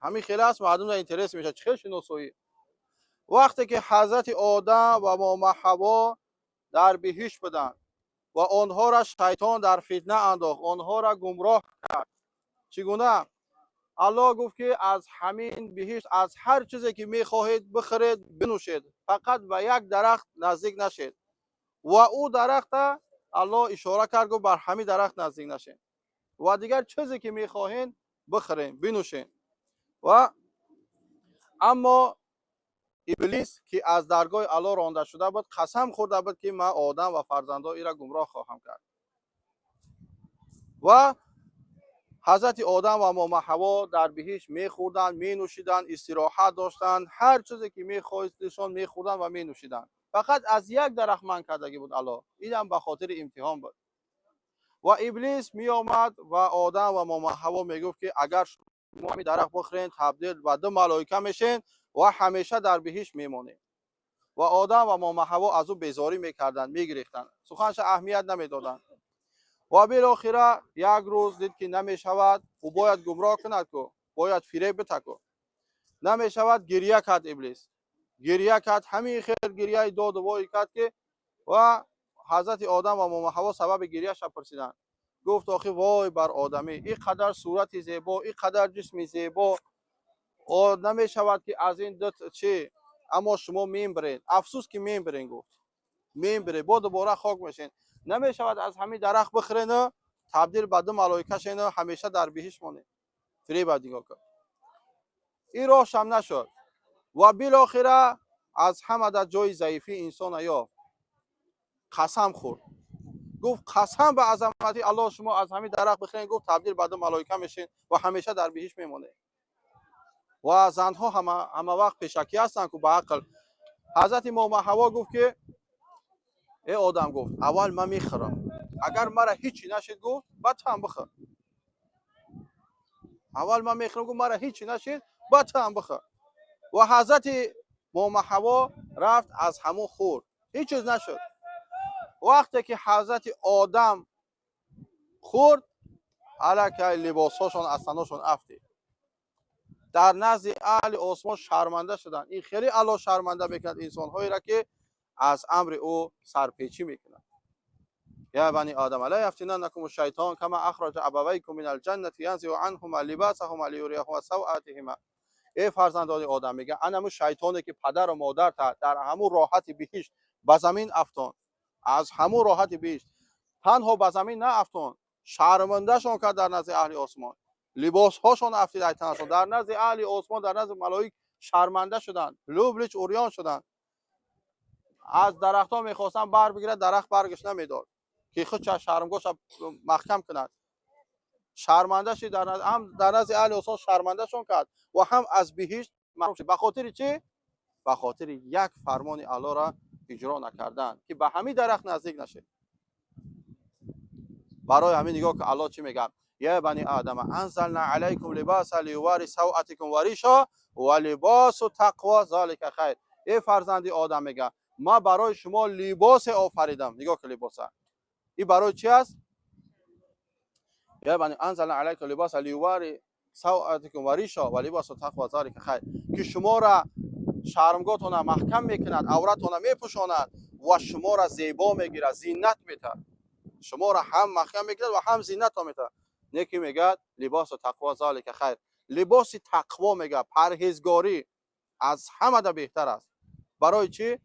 همین خیلی است مردم اینترس میشه چه شناسایی. وقتی که حضرت آدم و ماما حوا در بهشت بودند و آنها را شیطان در فتنه انداخت، آنها را گمراه کرد. چگونه؟ الله گفت که از همین بهشت از هر چیزی که میخواهید بخرید بنوشید، فقط به یک درخت نزدیک نشید. و او درخت الله اشاره کرد گفت بر همین درخت نزدیک نشید و دیگر چیزی که میخواهید بخرید بنوشید. و اما ابلیس که از درگاه الله رانده شده بود قسم خورده بود که من آدم و فرزندان را گمراه خواهم کرد. و حضرت آدم و ماما حوا در بهشت میخوردند مینوشیدند، استراحت داشتند، هر چیزی که میخواستشان میخوردند و مینوشیدند. فقط از یک درخت منع کردگی بود الله. این هم به خاطر امتحان بود. و ابلیس می آمد و آدم و ماما حوا میگفت که اگر شما همین درخت بخورین تبدیل به دو ملائکه میشین و همیشه در بهشت میمونید. و آدم و ماما حوا از او بیزاری میکردند، میگریختند، سخنش اهمیت نمیدادند. و بالاخره یک روز دید که نمیشود و باید گمراه کند کو باید فریب بده کو نمیشود. گریه کرد ابلیس، گریه کرد، همین خیر گریه داد و وای کرد که و حضرت آدم و ماما حوا سبب گریه‌اش پرسیدند. گفت آخه وای بر آدمی، این قدر صورت زیبا، این قدر جسم زیبا، و نمیشود که از این دو چی اما شما میمبرین، افسوس که میمبرین. گفت میمبره با دوباره خاک میشین، نمیشود از همین درخت بخرین تبدیل به دو ملائکه شین همیشه در بهشت مونید. فریب دیگه کرد. این راهش هم نشد و بالاخره از همه در جای ضعیفی انسان یا قسم خورد. گفت قسم به عظمت الله شما از همین درخت بخرین، گفت تبدیل به دو ملائکه میشین و همیشه در بهشت میمونید. و زنها همه وقت پیشکی هستن که به عقل. حضرت ماما حوا گفت که ای آدم، گفت اول من میخرم، اگر مرا هیچی نشد گفت بعد هم بخور. اول من میخرم گفت مرا هیچی نشد بعد هم بخور. و حضرت ماما حوا رفت از همون خورد، هیچ چیز نشد. وقتی که حضرت آدم خورد الک لباساشون از تناشون افتید. در نزد اهل آسمان شرمنده شدند. این خیلی الله شرمنده میکند انسان‌هایی را که از امر او سرپیچی میکنند. یا بنی آدم لا یفتننکم الشیطان کما اخرج ابویکم من الجنه ینزع عنهما لباسهما لیریهما سوءاتهما. ای فرزندان آدم، میگه انم شیطانی که پدر و مادر در همون راحت بهشت به زمین افتان، از همون راحت بهشت تنها به زمین نه افتان، شرمنده شون کرد در نزد اهل آسمان. لباس هاشون افتید ایتنشون در نزد اهل آسمان، در نزد ملائک شرمنده شدند، لوبلچ اوریان شدند. از درخت ها میخواستن بر بگیره، درخت برگش نمیداد که خود شرمگاهش محکم کند. شرمنده شد در نزد اهل آسمان شرمنده شون کرد و هم از بهشت محروم شد. به خاطر چی؟ به خاطر یک فرمان الله را اجرا نکردن که به همین درخت نزدیک نشه. برای همین نگاه که الله چی میگه؟ یا بنی آدم انزلنا علیکم لباسا لیواری سوءتکم و ریشا و لباس تقوا ذلک خیر. ای فرزند آدم، میگه ما برای شما لباس آفریدم. نگاه که لباس این برای چی است؟ یا بنی انزلنا علیکم لباسا لیواری سوءتکم و ریشا و لباس تقوا ذلک خیر، که شما را شرمگاهتون محکم میکند، عورتتون میپوشاند و شما را زیبا میگیرد، زینت میده. شما را هم محکم میگیرد و هم زینت ها میده. نیکی میگه لباس تقوا ذلک خیر. لباس تقوا میگه پرهیزگاری از همه ده بهتر است. برای چی؟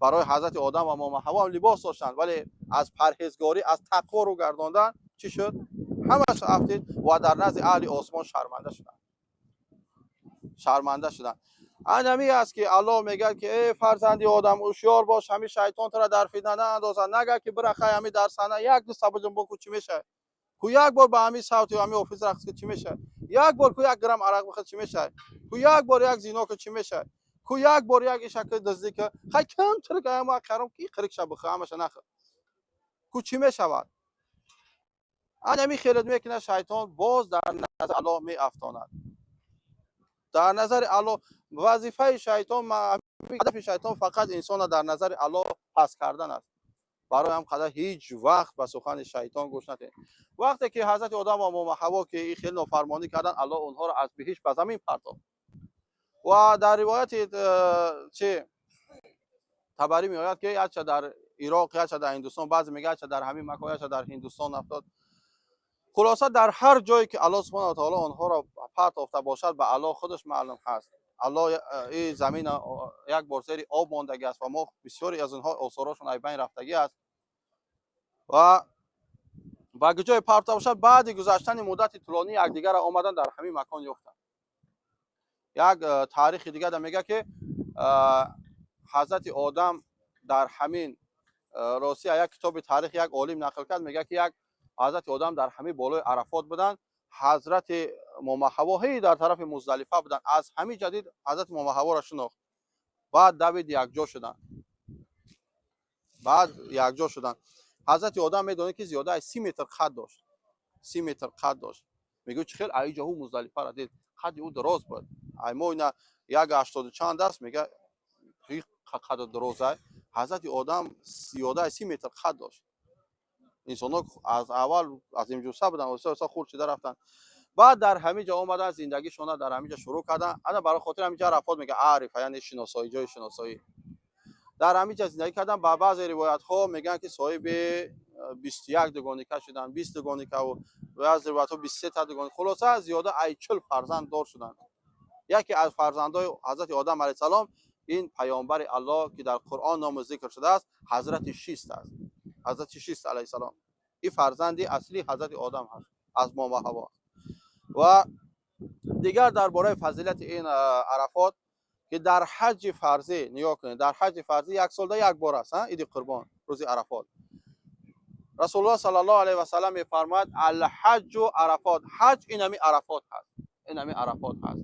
برای حضرت آدم و ماما حوا هم لباس داشتن، ولی از پرهیزگاری از تقوا رو گرداندن. چی شد؟ همش افتید و در نزد اهل آسمان شرمنده شدن. انمی است که الله میگه که ای فرزند آدم هوشیار باش، همین شیطان تو را در فتنه ناندازد. نگه که برخای همین در سنه یک دو سبجم بکو چی میشه؟ کو یک بار به همین صوت و همین آفیس رقص که چی میشه؟ یک بار کو یک گرم عرق بخواد چی میشه؟ کو یک بار یک زینا که چی میشه؟ کو یک بار یک شکل دزدی که خی کم تر که ما خرم کی خرک شب بخوام همش نخ کو چی میشود؟ انمی خیرت میکنه شیطان باز در نظر الله می افتاند. در نظر الله وظیفه شیطان، هدف شیطان فقط انسان در نظر الله پس کردن است. برای هم قدر هیچ وقت به سخن شیطان گوش ندهید. وقتی که حضرت آدم و ام حوا که این خیلی نافرمانی کردن، الله اونها را از بهشت به زمین پرتافت. و در روایت چه تبری میآید که اچ در عراق، اچ در هندوستان، بعضی میگه اچ در همین مکان، اچ در هندوستان افتاد. خلاصه در هر جایی که الله سبحانه و تعالی آنها را پرتافته باشد، به الله خودش معلوم هست. الله این زمین یک بار زیر آب ماندگی است و ما بسیاری از اونها آثارشون از بین رفتگی است و با جای پرتاب باشد بعد گذشتن مدت طولانی یکدیگر را آمدن در همین مکان یافتند. یک تاریخ دیگه در میگه که حضرت آدم در همین راستی یک کتاب تاریخ یک عالم نقل کرد، میگه که یک حضرت آدم در همین بالای عرفات بودن، حضرت ام حوا در طرف مزدلفه بودن. از همین جدید حضرت ام حوا را شناخت، بعد دوید یک جا شدن. حضرت آدم میدونه که زیاده از 30 متر قد داشت. 30 متر قد داشت. میگه چه خیلی ایجا او مزدلفه را دید، قد او دراز بود. ای ما اینا یک 80 چند است، میگه خیلی قد درازه. حضرت آدم زیاده از 30 متر قد داشت. انسان‌ها از اول از این جوسه بودن، واسه خورد شده رفتن. بعد در همین جا اومدن زندگیشون در همین جا شروع کردن. انا برای خاطر همین جا عرفات میگه عارف، یعنی شناسایی، جای شناسایی. در همین جا زندگی کردن. با بعضی روایت ها میگن که صاحب 21 دوگانیکه شدن، 20 دوگانیکه و بعضی روایت ها 23 تا دوگانیکه. خلاصه زیاده ای 40 فرزند دار شدن. یکی از فرزندای حضرت آدم علیه السلام این پیامبر الله که در قرآن نام ذکر شده است، حضرت شیست است. حضرت شیست علیه السلام این فرزندی اصلی حضرت آدم هست از ما و حوا. و دیگر درباره فضیلت این عرفات که در حج فرضی نگاه کنید، در حج فرضی یک سال یک بار است، عید قربان، روز عرفات. رسول الله صلی الله علیه و سلم میفرماید الحج و عرفات، حج این همین عرفات هست، این همین عرفات هست.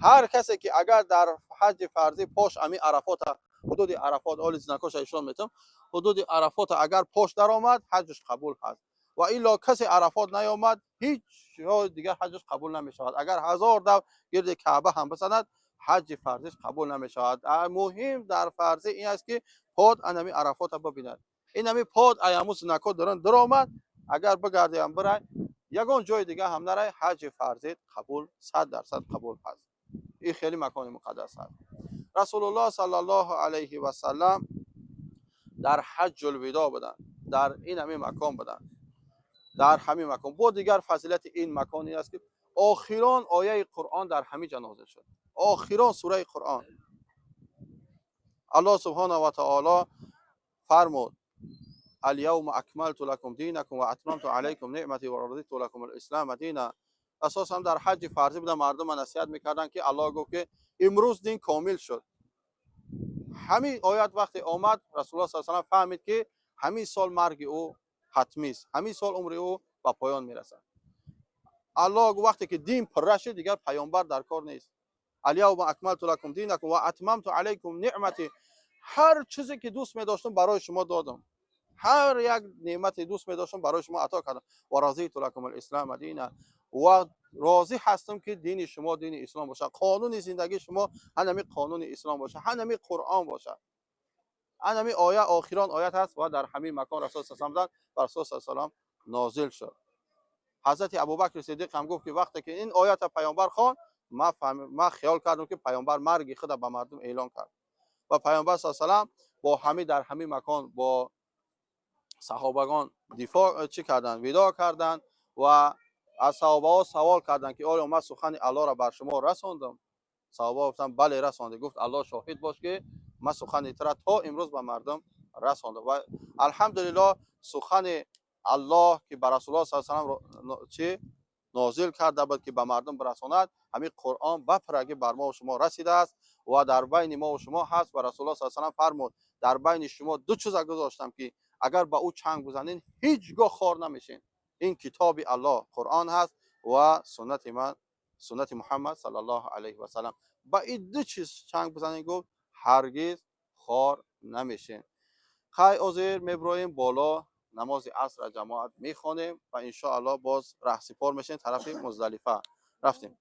هر کسی که اگر در حج فرضی پاش همین عرفات، حدود عرفات آل زنکاش ایشان میتم، حدود عرفات اگر پاش در آمد حجش قبول هست. و الا کسی عرفات نیامد هیچ جای دیگر حجش قبول نمیشود. اگر 1000 دو گرد کعبه هم بزند حج فرضیش قبول نمیشود. مهم در فرضی این است که پاد انمی عرفات ببیند. این همی پاد ایاموس نکو دارن در آمد، اگر بگردی هم برای یگان جای دیگه هم نرای حج فرضی قبول 100% قبول هست. این خیلی مکان مقدس است. رسول الله صلی الله علیه و سلم در حج الوداع بودن، در این همین مکان بودن، در همین مکان. با دیگر فضیلت این مکانی است که آخران آیه قرآن در همین جا نازل شد، آخران سوره قرآن. الله سبحانه و تعالی فرمود الیوم اکملت لکم دینکم و اتممت علیکم نعمتی و رضیت لکم الاسلام دینا. اساسا در حج فرضی بودن، مردم نصیحت میکردن که الله گفت که امروز دین کامل شد. همین آیت وقتی آمد رسول الله صلی الله علیه و آله فهمید که همین سال مرگ او حتمی است، همین سال عمر او به پایان میرسد. الله گفت وقتی که دین پر شد دیگر پیامبر در کار نیست. الیوم اکملت لکم دینکم و اتممت علیکم نعمتی، هر چیزی که دوست می داشتم برای شما دادم، هر یک نعمت دوست می داشتم برای شما عطا کردم. و رضیت لکم الاسلام دینا، و راضی هستم که دین شما دین اسلام باشه، قانون زندگی شما همین قانون اسلام باشه، همین قرآن باشه. همین آیه آخران آیت هست و در همین مکان رسول الله صلی الله علیه و رسول الله صلی الله علیه و نازل شد. حضرت ابوبکر صدیق هم گفت که وقتی که این آیت پیامبر خوان ما خیال کردم که پیامبر مرگ خود به مردم اعلان کرد. و پیامبر صلی الله علیه و با همین در همین مکان با صحابگان دفاع چی کردند، وداع کردند و از صحابه ها سوال کردند که آیا ما سخن الله را بر شما رساندم؟ صحابه گفتند بله رسانده. گفت الله شاهد باش که ما سخن تو را تا امروز به مردم رساندم. و الحمدلله سخن الله که بر رسول الله صلی الله علیه و چه نازل کرده بود که به مردم برساند، همین قرآن بپرگه بر ما و شما رسیده است و در بین ما و شما هست. و رسول الله صلی الله علیه و فرمود در بین شما دو چیز گذاشتم که اگر با او چنگ بزنین هیچگاه خار نمیشین. این کتاب الله قرآن هست و سنت محمد صلی الله علیه و سلم. با این دو چیز چنگ بزنین گفت هرگز خار نمیشین. خیلی عذر میبریم بالا، نماز عصر جماعت میخوانیم و ان شاء الله باز رهسپار میشین طرف مزدلفه. رفتیم.